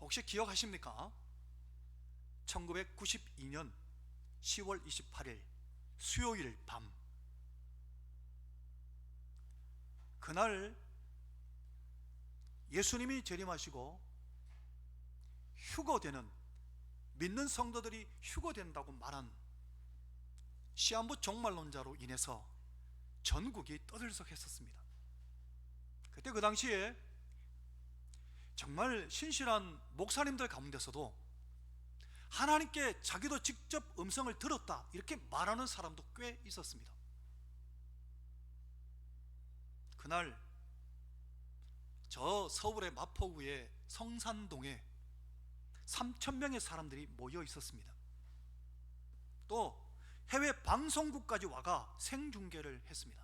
혹시 기억하십니까? 1992년 10월 28일 수요일 밤, 그날 예수님이 재림하시고 휴거되는, 믿는 성도들이 휴거된다고 말한 시한부 종말론자로 인해서 전국이 떠들썩했었습니다. 그때 그 당시에 정말 신실한 목사님들 가운데서도 하나님께 자기도 직접 음성을 들었다 이렇게 말하는 사람도 꽤 있었습니다. 그날 저 서울의 마포구의 성산동에 3,000명의 사람들이 모여 있었습니다. 또 해외 방송국까지 와가 생중계를 했습니다.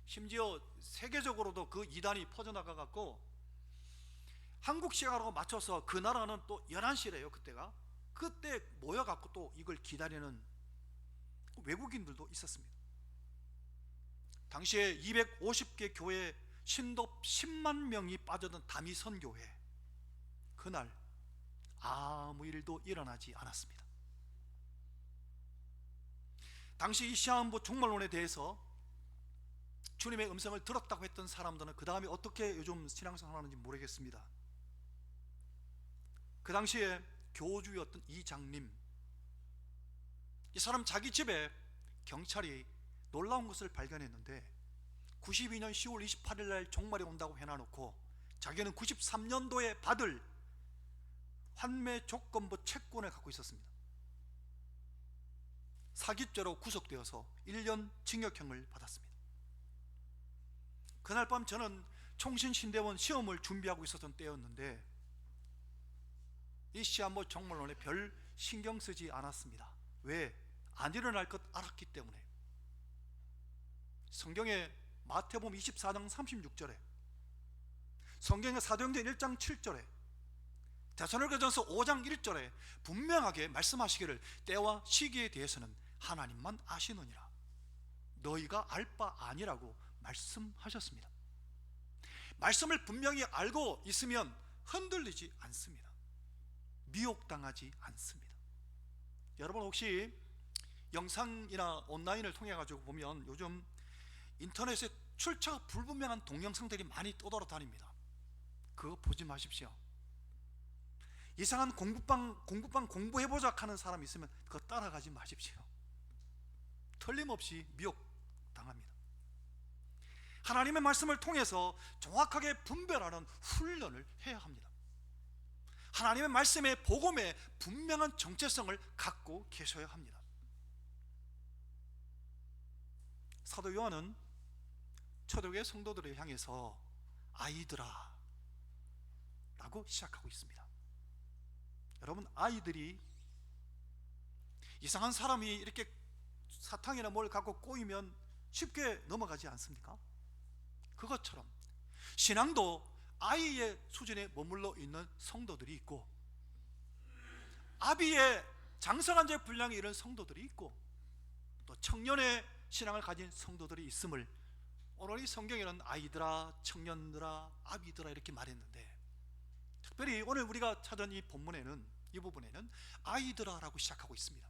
심지어 세계적으로도 그 이단이 퍼져나가 갖고 한국 시간으로 맞춰서 그 나라는 또 11시래요. 그때 모여갖고 또 이걸 기다리는 외국인들도 있었습니다. 당시에 250개 교회 신도 10만 명이 빠져든 다미선교회, 그날 아무 일도 일어나지 않았습니다. 당시 이 시한부 종말론에 대해서 주님의 음성을 들었다고 했던 사람들은 그 다음에 어떻게 요즘 신앙생활하는지 모르겠습니다. 그 당시에 교주였던 이 장님, 이 사람 자기 집에 경찰이 놀라운 것을 발견했는데 92년 10월 28일 날 종말이 온다고 해놔놓고 자기는 93년도에 받을 환매 조건부 채권을 갖고 있었습니다. 사기죄로 구속되어서 1년 징역형을 받았습니다. 그날 밤 저는 총신신대원 시험을 준비하고 있었던 때였는데 이 시한부 종말론에 별 신경 쓰지 않았습니다. 왜? 안 일어날 것 알았기 때문에. 성경에 마태복음 24장 36절에, 성경의 사도행전 1장 7절에, 데살로니가전서 5장 1절에 분명하게 말씀하시기를 때와 시기에 대해서는 하나님만 아시느니라, 너희가 알 바 아니라고 말씀하셨습니다. 말씀을 분명히 알고 있으면 흔들리지 않습니다. 미혹당하지 않습니다. 여러분 혹시 영상이나 온라인을 통해 가지고 보면 요즘 인터넷에 출처가 불분명한 동영상들이 많이 떠돌아다닙니다. 그거 보지 마십시오. 이상한 공부방 공부해보자 하는 사람 있으면 그거 따라가지 마십시오. 틀림없이 미혹당합니다. 하나님의 말씀을 통해서 정확하게 분별하는 훈련을 해야 합니다. 하나님의 말씀의 복음에 분명한 정체성을 갖고 계셔야 합니다. 사도 요한은 초대교회 성도들을 향해서 아이들아 라고 시작하고 있습니다. 여러분, 아이들이 이상한 사람이 이렇게 사탕이나 뭘 갖고 꼬이면 쉽게 넘어가지 않습니까? 그것처럼 신앙도 아이의 수준에 머물러 있는 성도들이 있고 아비의 장성한 제 분량이 이런 성도들이 있고 또 청년의 신앙을 가진 성도들이 있음을 오늘 이 성경에는 아이들아, 청년들아, 아비들아 이렇게 말했는데 특별히 오늘 우리가 찾은 이 본문에는, 이 부분에는 아이들아 라고 시작하고 있습니다.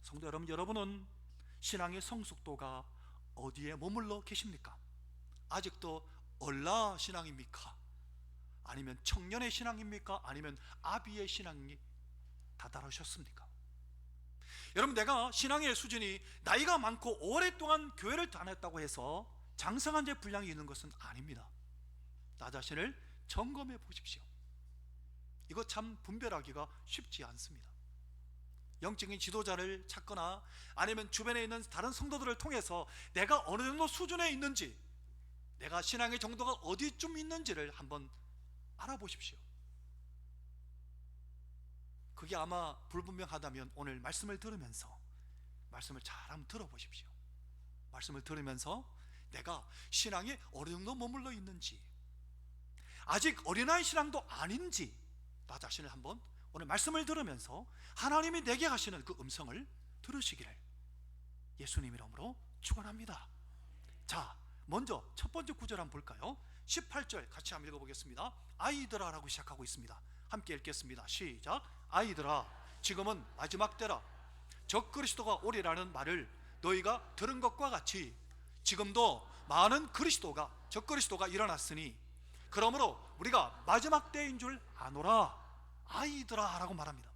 성도 여러분, 여러분은 신앙의 성숙도가 어디에 머물러 계십니까? 아직도 얼라 신앙입니까? 아니면 청년의 신앙입니까? 아니면 아비의 신앙이 다다르셨습니까? 여러분, 내가 신앙의 수준이 나이가 많고 오랫동안 교회를 다녔다고 해서 장성한 제 분량이 있는 것은 아닙니다. 나 자신을 점검해 보십시오. 이거 참 분별하기가 쉽지 않습니다. 영적인 지도자를 찾거나 아니면 주변에 있는 다른 성도들을 통해서 내가 어느 정도 수준에 있는지, 내가 신앙의 정도가 어디쯤 있는지를 한번 알아보십시오. 그게 아마 불분명하다면 오늘 말씀을 들으면서 말씀을 잘 한번 들어보십시오. 말씀을 들으면서 내가 신앙에 어느 정도 머물러 있는지, 아직 어린아이 신앙도 아닌지 나 자신을 한번 오늘 말씀을 들으면서 하나님이 내게 하시는 그 음성을 들으시기를 예수님 이름으로 축원합니다. 자, 먼저 첫 번째 구절 한번 볼까요? 18절 같이 한번 읽어보겠습니다. 아이들아 라고 시작하고 있습니다. 함께 읽겠습니다. 시작. 아이들아, 지금은 마지막 때라. 적그리스도가 오리라는 말을 너희가 들은 것과 같이 지금도 많은 적그리스도가 일어났으니 그러므로 우리가 마지막 때인 줄 아노라. 아이들아 라고 말합니다.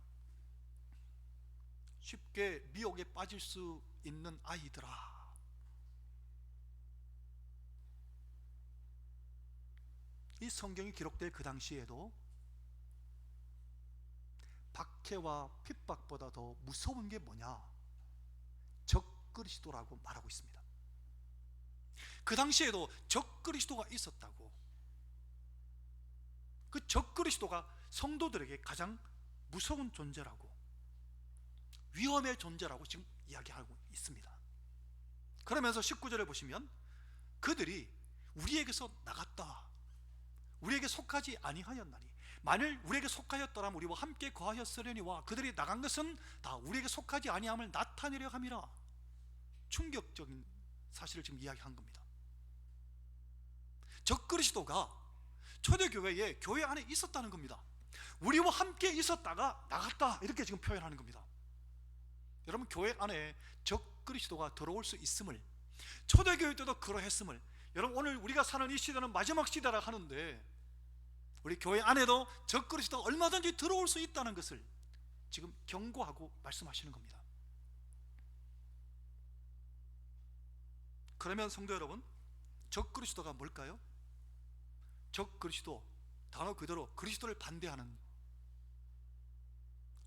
쉽게 미혹에 빠질 수 있는 아이들아. 이 성경이 기록될 그 당시에도 박해와 핍박보다 더 무서운 게 뭐냐? 적그리스도라고 말하고 있습니다. 그 당시에도 적그리스도가 있었다고. 그 적그리스도가 성도들에게 가장 무서운 존재라고, 위험의 존재라고 지금 이야기하고 있습니다. 그러면서 19절을 보시면 그들이 우리에게서 나갔다, 우리에게 속하지 아니하였나니 만일 우리에게 속하였더라면 우리와 함께 거하였으려니와 그들이 나간 것은 다 우리에게 속하지 아니함을 나타내려 함이라. 충격적인 사실을 지금 이야기한 겁니다. 적그리스도가 초대교회에 교회 안에 있었다는 겁니다. 우리와 함께 있었다가 나갔다, 이렇게 지금 표현하는 겁니다. 여러분, 교회 안에 적그리스도가 들어올 수 있음을, 초대교회 때도 그러했음을, 여러분 오늘 우리가 사는 이 시대는 마지막 시대라 하는데 우리 교회 안에도 적그리스도가 얼마든지 들어올 수 있다는 것을 지금 경고하고 말씀하시는 겁니다. 그러면 성도 여러분, 적그리스도가 뭘까요? 적그리스도, 단어 그대로 그리스도를 반대하는,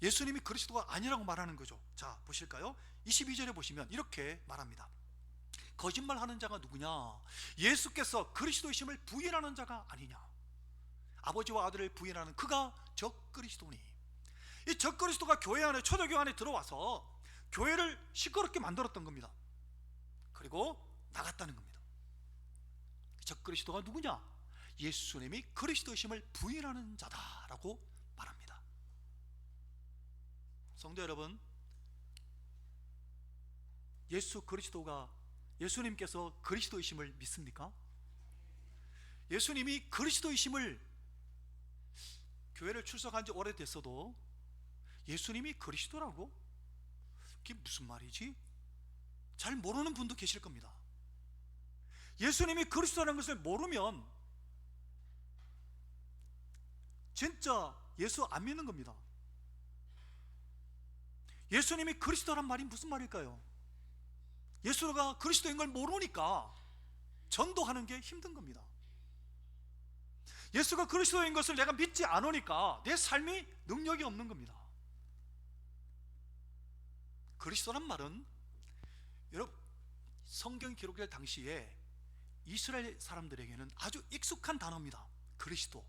예수님이 그리스도가 아니라고 말하는 거죠. 자, 보실까요? 22절에 보시면 이렇게 말합니다. 거짓말하는 자가 누구냐? 예수께서 그리스도이심을 부인하는 자가 아니냐? 아버지와 아들을 부인하는 그가 적그리스도니. 이 적그리스도가 교회 안에, 초대교회 안에 들어와서 교회를 시끄럽게 만들었던 겁니다. 그리고 나갔다는 겁니다. 적그리스도가 누구냐? 예수님이 그리스도이심을 부인하는 자다라고 말합니다. 성도 여러분, 예수님께서 그리스도이심을 믿습니까? 예수님이 그리스도이심을, 교회를 출석한 지 오래됐어도 예수님이 그리스도라고? 그게 무슨 말이지? 잘 모르는 분도 계실 겁니다. 예수님이 그리스도라는 것을 모르면 진짜 예수 안 믿는 겁니다. 예수님이 그리스도란 말이 무슨 말일까요? 예수가 그리스도인 걸 모르니까 전도하는 게 힘든 겁니다. 예수가 그리스도인 것을 내가 믿지 않으니까 내 삶이 능력이 없는 겁니다. 그리스도란 말은 여러분, 성경 기록될 당시에 이스라엘 사람들에게는 아주 익숙한 단어입니다. 그리스도.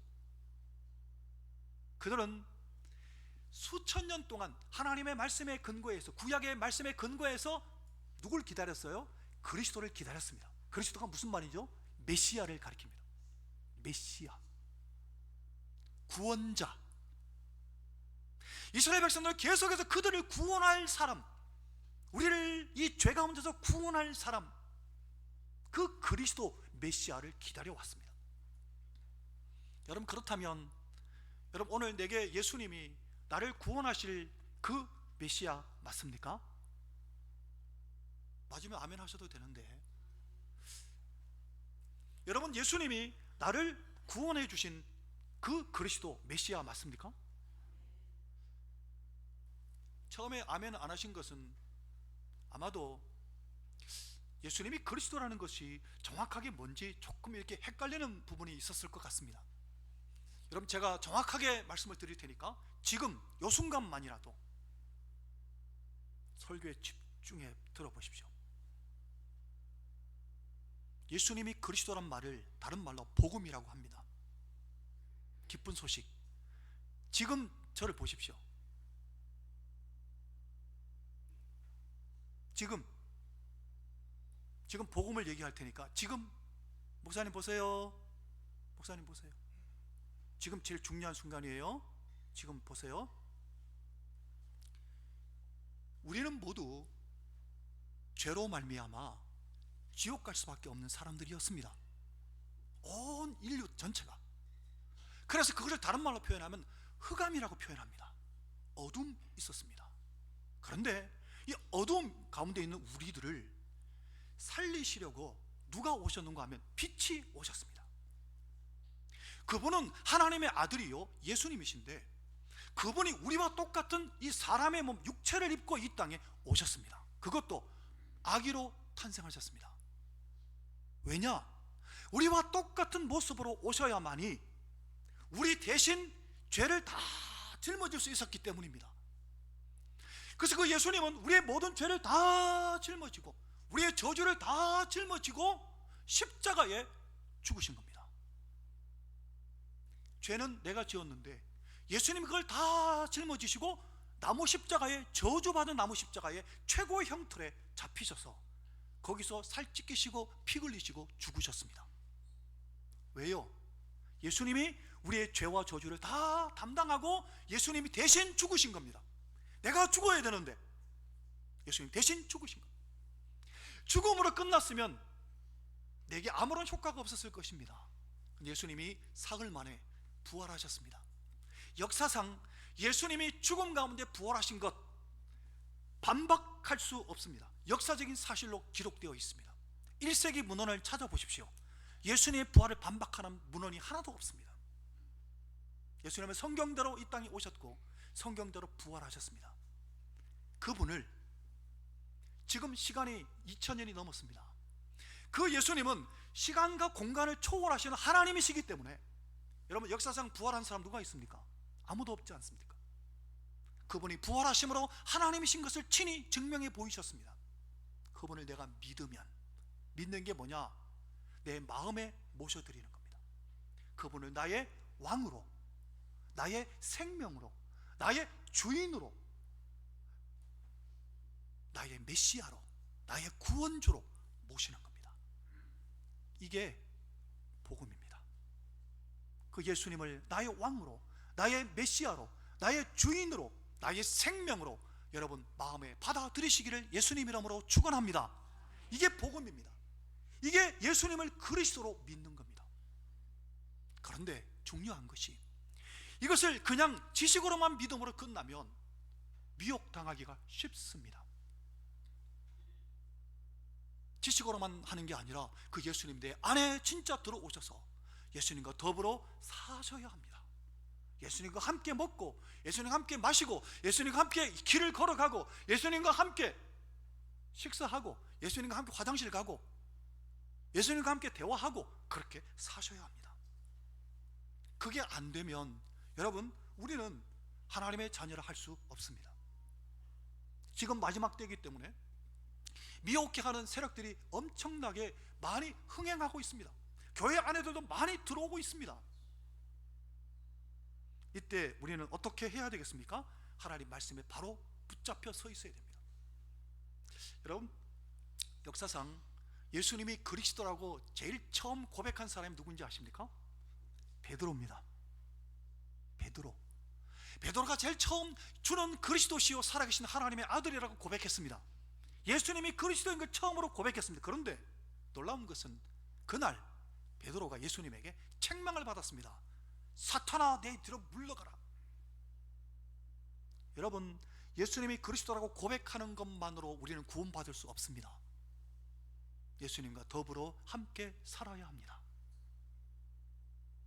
그들은 수천 년 동안 하나님의 말씀에 근거해서, 구약의 말씀에 근거해서 누굴 기다렸어요? 그리스도를 기다렸습니다. 그리스도가 무슨 말이죠? 메시아를 가리킵니다. 메시아, 구원자. 이스라엘 백성들은 계속해서 그들을 구원할 사람, 우리를 이 죄 가운데서 구원할 사람, 그 그리스도 메시아를 기다려왔습니다. 여러분, 그렇다면 여러분, 오늘 내게 예수님이 나를 구원하실 그 메시아 맞습니까? 맞으면 아멘 하셔도 되는데, 여러분, 예수님이 나를 구원해 주신 그 그리스도 메시아 맞습니까? 처음에 아멘 안 하신 것은 아마도 예수님이 그리스도라는 것이 정확하게 뭔지 조금 이렇게 헷갈리는 부분이 있었을 것 같습니다. 여러분, 제가 정확하게 말씀을 드릴 테니까 지금 이 순간만이라도 설교에 집중해 들어보십시오. 예수님이 그리스도란 말을 다른 말로 복음이라고 합니다. 기쁜 소식. 지금 저를 보십시오. 지금 복음을 얘기할 테니까 지금 목사님 보세요. 목사님 보세요. 지금 제일 중요한 순간이에요. 지금 보세요. 우리는 모두 죄로 말미암아 지옥 갈 수밖에 없는 사람들이었습니다. 온 인류 전체가. 그래서 그것을 다른 말로 표현하면 흑암이라고 표현합니다. 어둠 있었습니다. 그런데 이 어둠 가운데 있는 우리들을 살리시려고 누가 오셨는가 하면 빛이 오셨습니다. 그분은 하나님의 아들이요 예수님이신데, 그분이 우리와 똑같은 이 사람의 몸 육체를 입고 이 땅에 오셨습니다. 그것도 아기로 탄생하셨습니다. 왜냐? 우리와 똑같은 모습으로 오셔야만이 우리 대신 죄를 다 짊어질 수 있었기 때문입니다. 그래서 그 예수님은 우리의 모든 죄를 다 짊어지고 우리의 저주를 다 짊어지고 십자가에 죽으신 겁니다. 죄는 내가 지었는데 예수님이 그걸 다 짊어지시고 나무 십자가에, 저주받은 나무 십자가에 최고의 형틀에 잡히셔서 거기서 살 찢기시고 피 흘리시고 죽으셨습니다. 왜요? 예수님이 우리의 죄와 저주를 다 담당하고 예수님이 대신 죽으신 겁니다. 내가 죽어야 되는데 예수님 대신 죽으신 겁니다. 죽음으로 끝났으면 내게 아무런 효과가 없었을 것입니다. 예수님이 사흘 만에 부활하셨습니다. 역사상 예수님이 죽음 가운데 부활하신 것 반박할 수 없습니다. 역사적인 사실로 기록되어 있습니다. 1세기 문헌을 찾아보십시오. 예수님의 부활을 반박하는 문헌이 하나도 없습니다. 예수님은 성경대로 이 땅에 오셨고 성경대로 부활하셨습니다. 그분을 지금 시간이 2000년이 넘었습니다. 그 예수님은 시간과 공간을 초월하시는 하나님이시기 때문에, 여러분 역사상 부활한 사람 누가 있습니까? 아무도 없지 않습니까? 그분이 부활하심으로 하나님이신 것을 친히 증명해 보이셨습니다. 그분을 내가 믿으면, 믿는 게 뭐냐? 내 마음에 모셔드리는 겁니다. 그분을 나의 왕으로, 나의 생명으로, 나의 주인으로, 나의 메시아로, 나의 구원주로 모시는 겁니다. 이게 복음입니다. 그 예수님을 나의 왕으로, 나의 메시아로, 나의 주인으로, 나의 생명으로 여러분 마음에 받아들이시기를 예수님 이름으로 축원합니다. 이게 복음입니다. 이게 예수님을 그리스도로 믿는 겁니다. 그런데 중요한 것이, 이것을 그냥 지식으로만 믿음으로 끝나면 미혹당하기가 쉽습니다. 지식으로만 하는 게 아니라 그 예수님 내 안에 진짜 들어오셔서 예수님과 더불어 사셔야 합니다. 예수님과 함께 먹고, 예수님과 함께 마시고, 예수님과 함께 길을 걸어가고, 예수님과 함께 식사하고, 예수님과 함께 화장실 가고, 예수님과 함께 대화하고, 그렇게 사셔야 합니다. 그게 안 되면 여러분 우리는 하나님의 자녀를 할 수 없습니다. 지금 마지막 때이기 때문에 미혹해 하는 세력들이 엄청나게 많이 흥행하고 있습니다. 교회 안에도 많이 들어오고 있습니다. 이때 우리는 어떻게 해야 되겠습니까? 하나님 말씀에 바로 붙잡혀 서 있어야 됩니다. 여러분 역사상 예수님이 그리스도라고 제일 처음 고백한 사람이 누군지 아십니까? 베드로입니다. 베드로가 제일 처음 주는 그리스도시요 살아계신 하나님의 아들이라고 고백했습니다. 예수님이 그리스도인 걸 처음으로 고백했습니다. 그런데 놀라운 것은 그날 베드로가 예수님에게 책망을 받았습니다. 사탄아 내 뒤로 물러가라. 여러분 예수님이 그리스도라고 고백하는 것만으로 우리는 구원받을 수 없습니다. 예수님과 더불어 함께 살아야 합니다.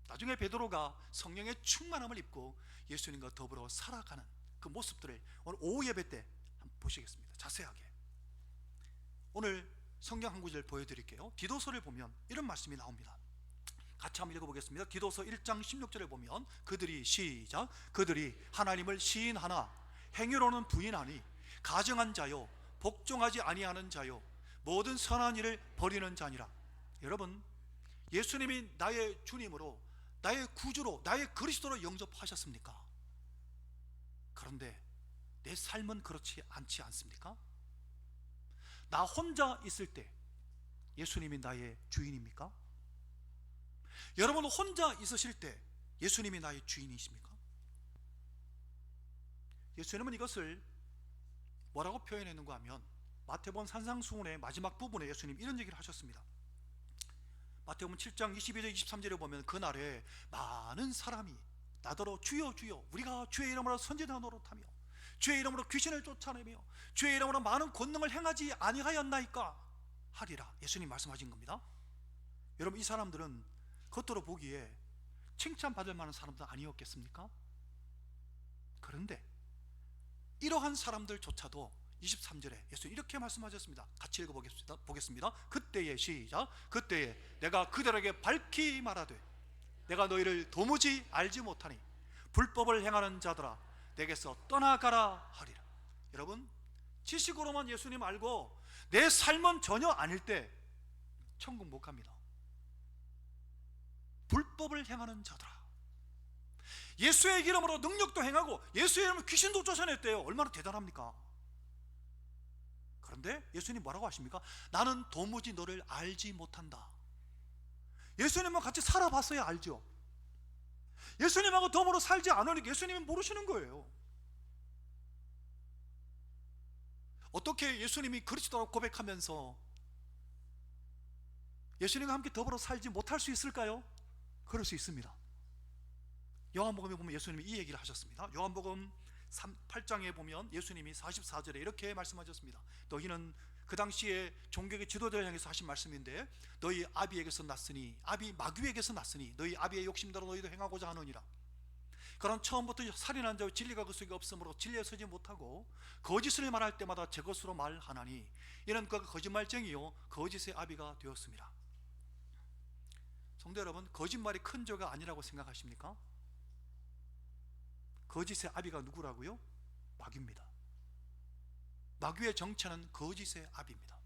나중에 베드로가 성령의 충만함을 입고 예수님과 더불어 살아가는 그 모습들을 오늘 오후 예배 때 한번 보시겠습니다. 자세하게. 오늘 성경 한 구절 보여드릴게요. 디도서를 보면 이런 말씀이 나옵니다. 같이 한번 읽어보겠습니다. 디도서 1장 16절에 보면 그들이 시작, 그들이 하나님을 시인하나 행위로는 부인하니 가증한 자요 복종하지 아니하는 자요 모든 선한 일을 버리는 자니라. 여러분 예수님이 나의 주님으로, 나의 구주로, 나의 그리스도로 영접하셨습니까? 그런데 내 삶은 그렇지 않지 않습니까? 나 혼자 있을 때 예수님이 나의 주인입니까? 여러분 혼자 있으실 때 예수님이 나의 주인이십니까? 예수님은 이것을 뭐라고 표현했는가 하면 마태복음 산상수훈의 마지막 부분에 예수님 이런 얘기를 하셨습니다. 마태복음 7장 22절 23절에 보면 그날에 많은 사람이 나더러 주여 주여 우리가 주의 이름으로 선지자 노릇하며 주의 이름으로 귀신을 쫓아내며 주의 이름으로 많은 권능을 행하지 아니하였나이까 하리라. 예수님 말씀하신 겁니다. 여러분, 이 사람들은 겉으로 보기에 칭찬받을 만한 사람들 아니었겠습니까? 그런데 이러한 사람들조차도 23절에 예수님 이렇게 말씀하셨습니다. 같이 읽어보겠습니다. 그때에 시작. 그때에 내가 그들에게 밝히 말하되 내가 너희를 도무지 알지 못하니 불법을 행하는 자들아 내게서 떠나가라 하리라. 여러분, 지식으로만 예수님 알고 내 삶은 전혀 아닐 때 천국 못 갑니다. 불법을 행하는 자들아, 예수의 이름으로 능력도 행하고 예수의 이름으로 귀신도 쫓아냈대요. 얼마나 대단합니까? 그런데 예수님 뭐라고 하십니까? 나는 도무지 너를 알지 못한다. 예수님과 같이 살아봤어야 알죠. 예수님하고 더불어 살지 않으니까 예수님은 모르시는 거예요. 어떻게 예수님이 그리스도라고 고백하면서 예수님과 함께 더불어 살지 못할 수 있을까요? 그럴 수 있습니다. 요한복음에 보면 예수님이 이 얘기를 하셨습니다. 요한복음 8장에 보면 예수님이 44절에 이렇게 말씀하셨습니다. 너희는 그 당시에 종교의 지도자를 향해서 하신 말씀인데 너희 아비에게서 났으니 아비 마귀에게서 났으니 너희 아비의 욕심대로 너희도 행하고자 하느니라. 그런 처음부터 살인한 자와 진리가 그 속에 없으므로 진리에 서지 못하고 거짓을 말할 때마다 제 것으로 말하나니 이는 그가 거짓말쟁이요 거짓의 아비가 되었습니다. 성도 여러분, 거짓말이 큰 죄가 아니라고 생각하십니까? 거짓의 아비가 누구라고요? 마귀입니다. 마귀의 정체는 거짓의 아비입니다.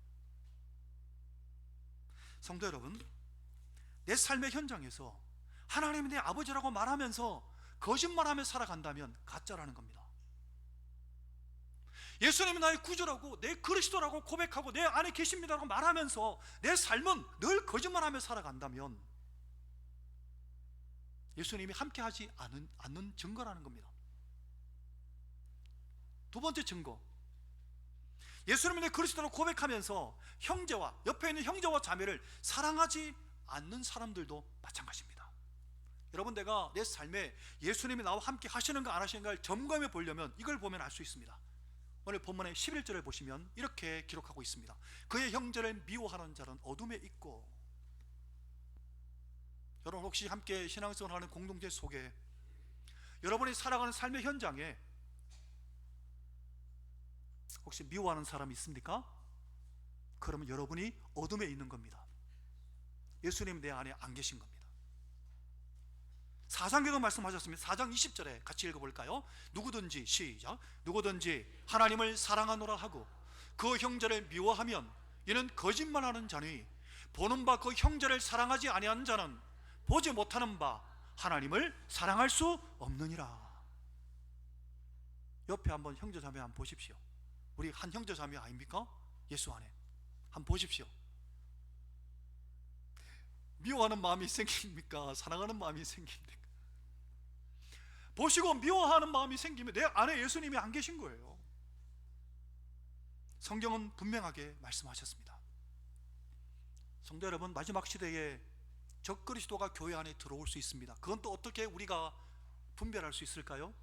성도 여러분, 내 삶의 현장에서 하나님이 내 아버지라고 말하면서 거짓말하며 살아간다면 가짜라는 겁니다. 예수님이 나의 구주라고 내 그리스도라고 고백하고 내 안에 계십니다라고 말하면서 내 삶은 늘 거짓말하며 살아간다면 예수님이 함께하지 않는 증거라는 겁니다. 두 번째 증거, 예수님이 내 그리스도로 고백하면서 형제와 옆에 있는 형제와 자매를 사랑하지 않는 사람들도 마찬가지입니다. 여러분, 내가 내 삶에 예수님이 나와 함께 하시는가 안 하시는가를 점검해 보려면 이걸 보면 알 수 있습니다. 오늘 본문의 11절을 보시면 이렇게 기록하고 있습니다. 그의 형제를 미워하는 자는 어둠에 있고. 여러분, 혹시 함께 신앙생활하는 공동체 속에 여러분이 살아가는 삶의 현장에 혹시 미워하는 사람이 있습니까? 그러면 여러분이 어둠에 있는 겁니다. 예수님 내 안에 안 계신 겁니다. 사상계도 말씀하셨습니다. 4장 20절에 같이 읽어볼까요? 누구든지 시작. 누구든지 하나님을 사랑하노라 하고 그 형제를 미워하면 이는 거짓말하는 자니 보는 바 그 형제를 사랑하지 아니하는 자는 보지 못하는 바 하나님을 사랑할 수 없느니라. 옆에 한번 형제자매 한번 보십시오. 우리 한 형제자매 아닙니까? 예수 안에 한번 보십시오. 미워하는 마음이 생깁니까? 사랑하는 마음이 생깁니까? 보시고 미워하는 마음이 생기면 내 안에 예수님이 안 계신 거예요. 성경은 분명하게 말씀하셨습니다. 성도 여러분, 마지막 시대에 적그리스도가 교회 안에 들어올 수 있습니다. 그건 또 어떻게 우리가 분별할 수 있을까요?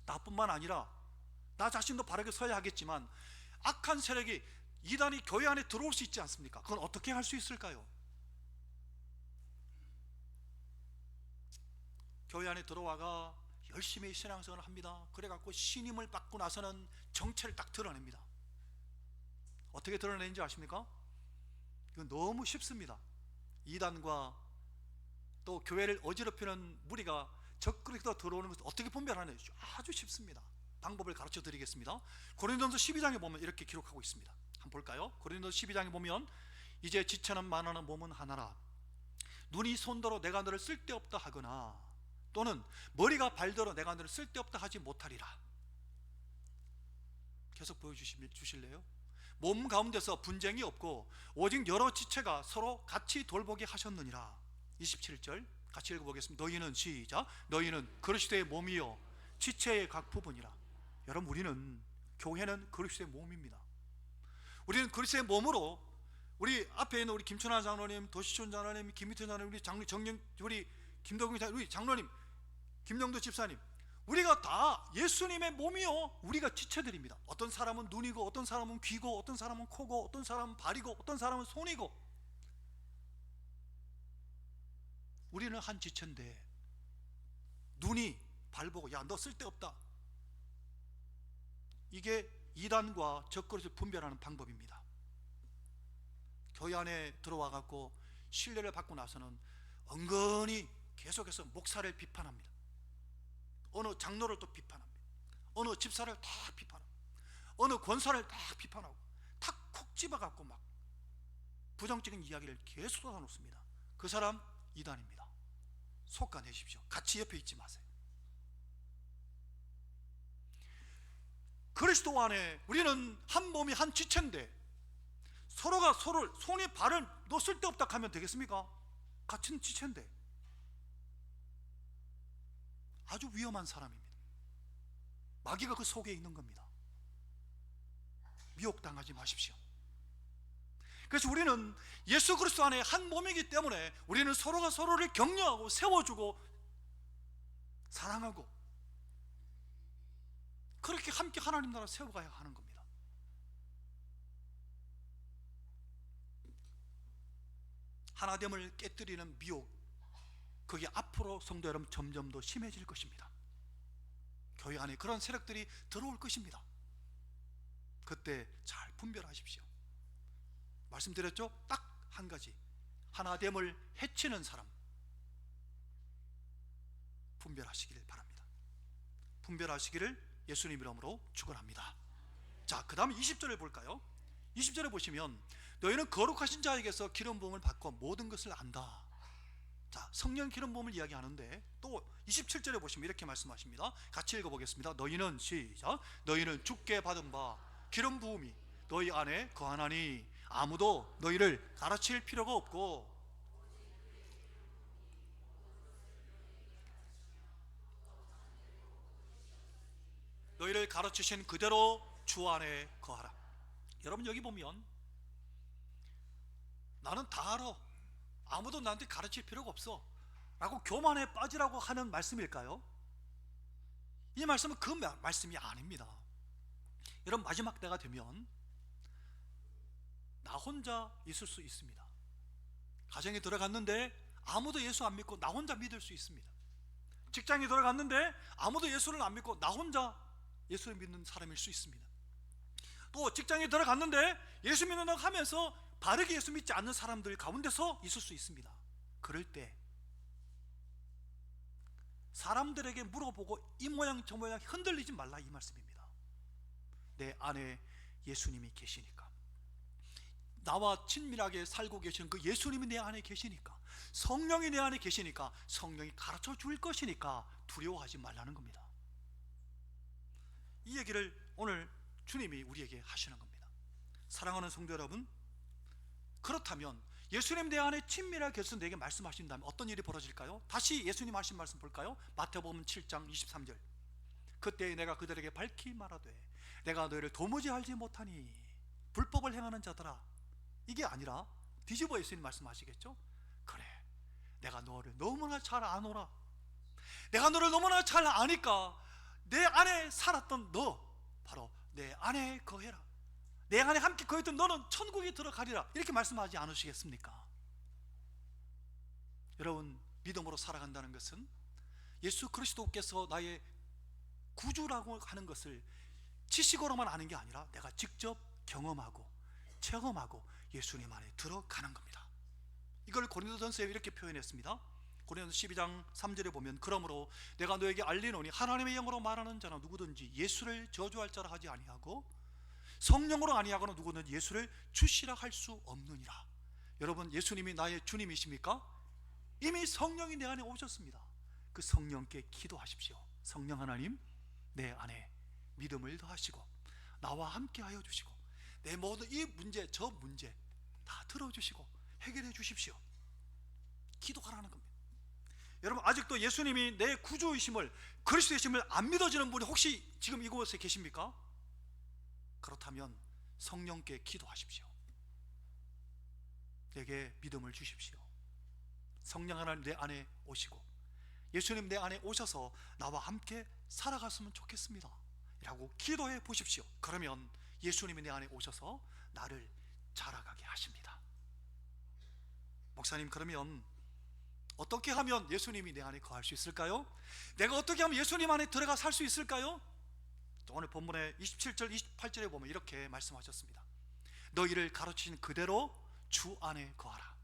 나뿐만 아니라 나 자신도 바르게 서야 하겠지만 악한 세력이 이단이 교회 안에 들어올 수 있지 않습니까? 그건 어떻게 할 수 있을까요? 교회 안에 들어와가 열심히 신앙생활을 합니다. 그래갖고 신임을 받고 나서는 정체를 딱 드러냅니다. 어떻게 드러내는지 아십니까? 이건 너무 쉽습니다. 이단과 또 교회를 어지럽히는 무리가 적그리스도 들어오는 것을 어떻게 분별하는지 아주 쉽습니다. 방법을 가르쳐 드리겠습니다. 고린도전서 12장에 보면 이렇게 기록하고 있습니다. 한번 볼까요? 고린도전서 12장에 보면 이제 지체는 많으나 몸은 하나라. 눈이 손더러 내가 너를 쓸데없다 하거나 또는 머리가 발더러 내가 너를 쓸데없다 하지 못하리라. 계속 보여주실래요? 몸 가운데서 분쟁이 없고 오직 여러 지체가 서로 같이 돌보게 하셨느니라. 27절 같이 읽어보겠습니다. 너희는 시작. 너희는 그리스도의 몸이요 지체의 각 부분이라. 여러분, 우리는 교회는 그리스도의 몸입니다. 우리는 그리스도의 몸으로 우리 앞에 있는 우리 김춘하 장로님, 도시촌 장로님, 김희태 장로님, 우리 김덕웅 장로님, 우리 장로님, 김영도 집사님, 우리가 다 예수님의 몸이요, 우리가 지체들입니다. 어떤 사람은 눈이고, 어떤 사람은 귀고, 어떤 사람은 코고, 어떤 사람은 발이고, 어떤 사람은 손이고, 우리는 한 지체인데 눈이 발 보고 야, 너 쓸데없다, 이게 이단과 적그리스도를 분별하는 방법입니다. 교회 안에 들어와 갖고 신뢰를 받고 나서는 은근히 계속해서 목사를 비판합니다. 어느 장로를 또 비판합니다. 어느 집사를 다 비판하고, 어느 권사를 다 비판하고, 탁 콕 집어갖고 막 부정적인 이야기를 계속 쏟아놓습니다. 그 사람 이단입니다. 속아내십시오. 같이 옆에 있지 마세요. 그리스도 안에 우리는 한 몸이 한 지체인데 서로가 서로를, 손이 발을 너 쓸데없다 하면 되겠습니까? 같은 지체인데. 아주 위험한 사람입니다. 마귀가 그 속에 있는 겁니다. 미혹당하지 마십시오. 그래서 우리는 예수 그리스도 안에 한 몸이기 때문에 우리는 서로가 서로를 격려하고 세워주고 사랑하고 그렇게 함께 하나님 나라 세워가야 하는 겁니다. 하나됨을 깨뜨리는 미혹, 그게 앞으로 성도 여러분 점점 더 심해질 것입니다. 교회 안에 그런 세력들이 들어올 것입니다. 그때 잘 분별하십시오. 말씀드렸죠? 딱 한 가지, 하나됨을 해치는 사람 분별하시기를 바랍니다. 분별하시기를 예수님 이름으로 축원합니다. 자, 그 다음 20절을 볼까요? 20절에 보시면 너희는 거룩하신 자에게서 기름 부음을 받고 모든 것을 안다. 자, 성령 기름 부음을 이야기하는데 또 27절에 보시면 이렇게 말씀하십니다. 같이 읽어보겠습니다. 너희는, 시작, 너희는 주께 받은 바 기름 부음이 너희 안에 거하나니 아무도 너희를 가르칠 필요가 없고 너희를 가르치신 그대로 주 안에 거하라. 여러분, 여기 보면 나는 다 알아, 아무도 나한테 가르칠 필요가 없어 라고 교만에 빠지라고 하는 말씀일까요? 이 말씀은 그 말씀이 아닙니다. 여러분, 마지막 때가 되면 나 혼자 있을 수 있습니다. 가정에 들어갔는데 아무도 예수 안 믿고 나 혼자 믿을 수 있습니다. 직장에 들어갔는데 아무도 예수를 안 믿고 나 혼자 예수를 믿는 사람일 수 있습니다. 또 직장에 들어갔는데 예수 믿는다고 하면서 바르게 예수 믿지 않는 사람들 가운데서 있을 수 있습니다. 그럴 때 사람들에게 물어보고 이 모양 저 모양 흔들리지 말라, 이 말씀입니다. 내 안에 예수님이 계시니까, 나와 친밀하게 살고 계시는 그 예수님이 내 안에 계시니까, 성령이 내 안에 계시니까, 성령이 가르쳐 줄 것이니까 두려워하지 말라는 겁니다. 이 얘기를 오늘 주님이 우리에게 하시는 겁니다. 사랑하는 성도 여러분, 그렇다면 예수님 내 안에 친밀하게 계셔서 내게 말씀하신다면 어떤 일이 벌어질까요? 다시 예수님 하신 말씀 볼까요? 마태복음 7장 23절. 그때 내가 그들에게 밝히 말하되 내가 너희를 도무지 알지 못하니 불법을 행하는 자들아. 이게 아니라 뒤집어 예수님 말씀하시겠죠? 그래, 내가 너를 너무나 잘 아노라. 내가 너를 너무나 잘 아니까 내 안에 살았던 너, 바로 내 안에 거해라. 내 안에 함께 거했던 너는 천국에 들어가리라. 이렇게 말씀하지 않으시겠습니까? 여러분, 믿음으로 살아간다는 것은 예수 그리스도께서 나의 구주라고 하는 것을 지식으로만 아는 게 아니라 내가 직접 경험하고 체험하고 예수님 안에 들어가는 겁니다. 이걸 고린도전서에 이렇게 표현했습니다. 고린도서 12장 3절에 보면 그러므로 내가 너에게 알리노니 하나님의 영으로 말하는 자는 누구든지 예수를 저주할 자라 하지 아니하고 성령으로 아니하거나 누구든지 예수를 주시라 할 수 없느니라. 여러분, 예수님이 나의 주님이십니까? 이미 성령이 내 안에 오셨습니다. 그 성령께 기도하십시오. 성령 하나님, 내 안에 믿음을 더하시고 나와 함께 하여 주시고 내 모든 이 문제 저 문제 다 들어주시고 해결해 주십시오. 기도하라는 겁니다. 여러분, 아직도 예수님이 내 구주이심을, 그리스도이심을 안 믿어지는 분이 혹시 지금 이곳에 계십니까? 그렇다면 성령께 기도하십시오. 내게 믿음을 주십시오. 성령 하나님 내 안에 오시고 예수님 내 안에 오셔서 나와 함께 살아갔으면 좋겠습니다 라고 기도해 보십시오. 그러면 예수님이 내 안에 오셔서 나를 자라가게 하십니다. 목사님, 그러면 어떻게 하면 예수님이 내 안에 거할 수 있을까요? 내가 어떻게 하면 예수님 안에 들어가 살 수 있을까요? 오늘 본문의 27절 28절에 보면 이렇게 말씀하셨습니다. 너희를 가르치신 그대로 주 안에 거하라.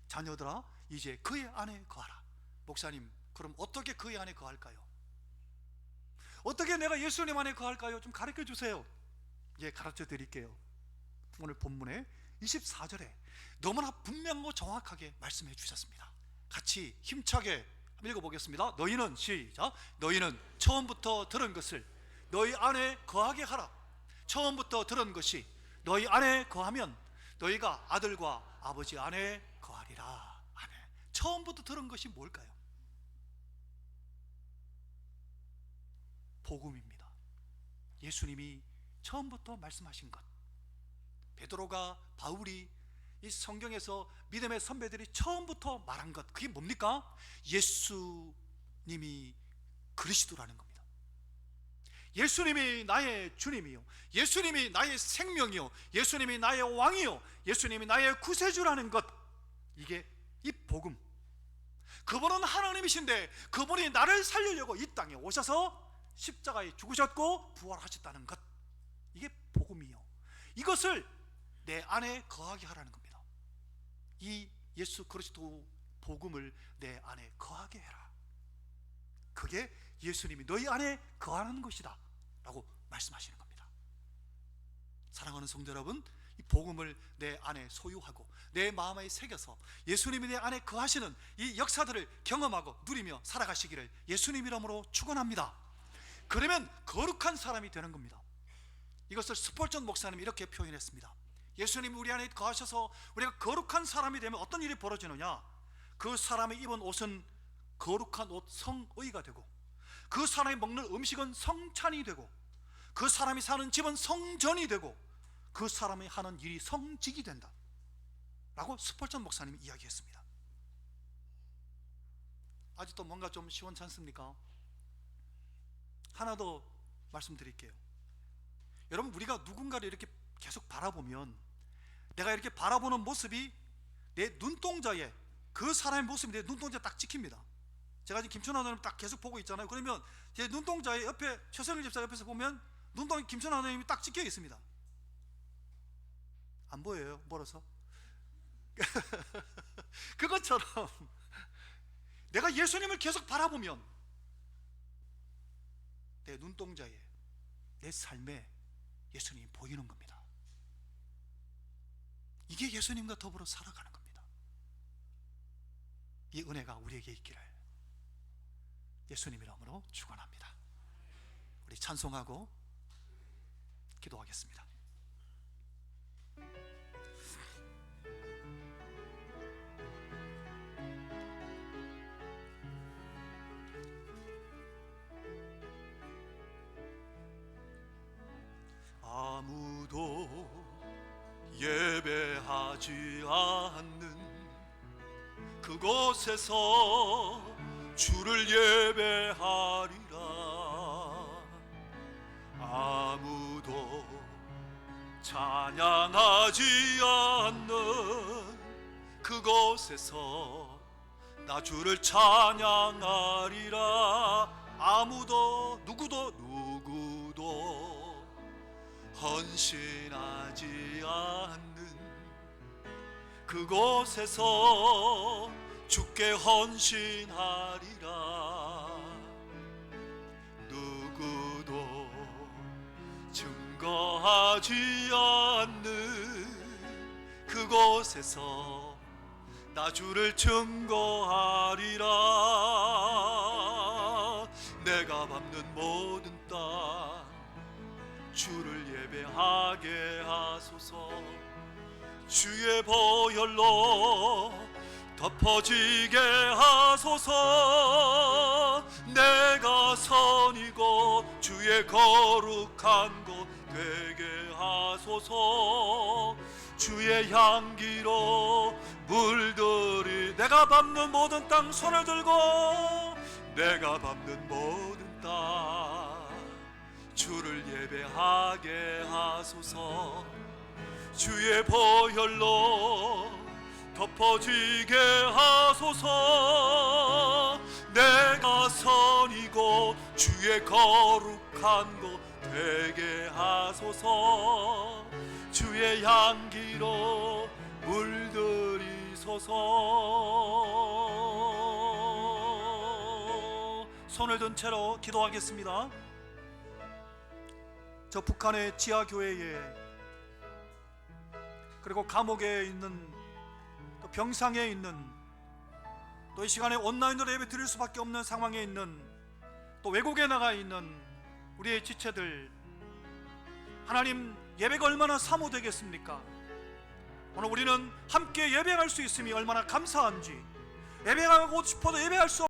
자녀들아 이제 그의 안에 거하라. 목사님, 그럼 어떻게 그의 안에 거할까요? 어떻게 내가 예수님 안에 거할까요? 좀 가르쳐 주세요. 예, 가르쳐 드릴게요. 오늘 본문의 24절에 너무나 분명하고 정확하게 말씀해 주셨습니다. 같이 힘차게 한번 읽어보겠습니다. 너희는, 시작, 너희는 처음부터 들은 것을 너희 안에 거하게 하라. 처음부터 들은 것이 너희 안에 거하면 너희가 아들과 아버지 안에 거하리라. 아멘. 처음부터 들은 것이 뭘까요? 복음입니다. 예수님이 처음부터 말씀하신 것, 베드로가, 바울이 이 성경에서 믿음의 선배들이 처음부터 말한 것, 그게 뭡니까? 예수님이 그리스도라는 겁니다. 예수님이 나의 주님이요, 예수님이 나의 생명이요, 예수님이 나의 왕이요, 예수님이 나의 구세주라는 것, 이게 이 복음. 그분은 하나님이신데 그분이 나를 살리려고 이 땅에 오셔서 십자가에 죽으셨고 부활하셨다는 것, 이게 복음이요. 이것을 내 안에 거하게 하라는 겁니다. 이 예수 그리스도 복음을 내 안에 거하게 해라. 그게 예수님이 너희 안에 거하는 것이다 라고 말씀하시는 겁니다. 사랑하는 성도 여러분, 이 복음을 내 안에 소유하고 내 마음에 새겨서 예수님이 내 안에 거하시는 이 역사들을 경험하고 누리며 살아가시기를 예수님 이름으로 축원합니다. 그러면 거룩한 사람이 되는 겁니다. 이것을 스폴전 목사님이 이렇게 표현했습니다. 예수님이 우리 안에 거하셔서 우리가 거룩한 사람이 되면 어떤 일이 벌어지느냐? 그 사람이 입은 옷은 거룩한 옷 성의가 되고, 그 사람이 먹는 음식은 성찬이 되고, 그 사람이 사는 집은 성전이 되고, 그 사람이 하는 일이 성직이 된다 라고 스폴전 목사님이 이야기했습니다. 아직도 뭔가 좀 시원찮습니까? 하나 더 말씀드릴게요. 여러분, 우리가 누군가를 이렇게 계속 바라보면 내가 이렇게 바라보는 모습이 내 눈동자에, 그 사람의 모습이 내 눈동자에 딱 찍힙니다. 제가 지금 김천환 의원님 딱 계속 보고 있잖아요. 그러면 제 눈동자에 옆에 최성일 집사 옆에서 보면 눈동자에 김천환 의원님이 딱 찍혀 있습니다. 안 보여요? 멀어서? 그것처럼 내가 예수님을 계속 바라보면 내 눈동자에, 내 삶에 예수님이 보이는 겁니다. 이게 예수님과 더불어 살아가는 겁니다. 이 은혜가 우리에게 있기를 예수님 이름으로 축원합니다. 우리 찬송하고 기도하겠습니다. 아무도 예배하지 않는 그곳에서 주를 예배하리라. 아무도 찬양하지 않는 그곳에서 나 주를 찬양하리라. 아무도, 누구도 헌신하지 않는 그곳에서 주께 헌신하리라. 누구도 증거하지 않는 그곳에서 나 주를 증거하리라. 내가 밟는 모든 땅 주를 예배하게 하소서. 주의 보혈로 덮어지게 하소서. 내가 선이고 주의 거룩한 곳 되게 하소서. 주의 향기로 물들이 내가 밟는 모든 땅 손을 들고 내가 밟는 모든 땅 주를 예배하게 하소서. 주의 보혈로 덮어지게 하소서. 내가 선이고 주의 거룩한 곳 되게 하소서. 주의 향기로 물들이소서. 손을 든 채로 기도하겠습니다. 저 북한의 지하교회에 그리고 감옥에 있는 또 병상에 있는 또 이 시간에 온라인으로 예배 드릴 수밖에 없는 상황에 있는 또 외국에 나가 있는 우리의 지체들, 하나님 예배가 얼마나 사모되겠습니까? 오늘 우리는 함께 예배할 수 있음이 얼마나 감사한지, 예배하고 싶어도 예배할 수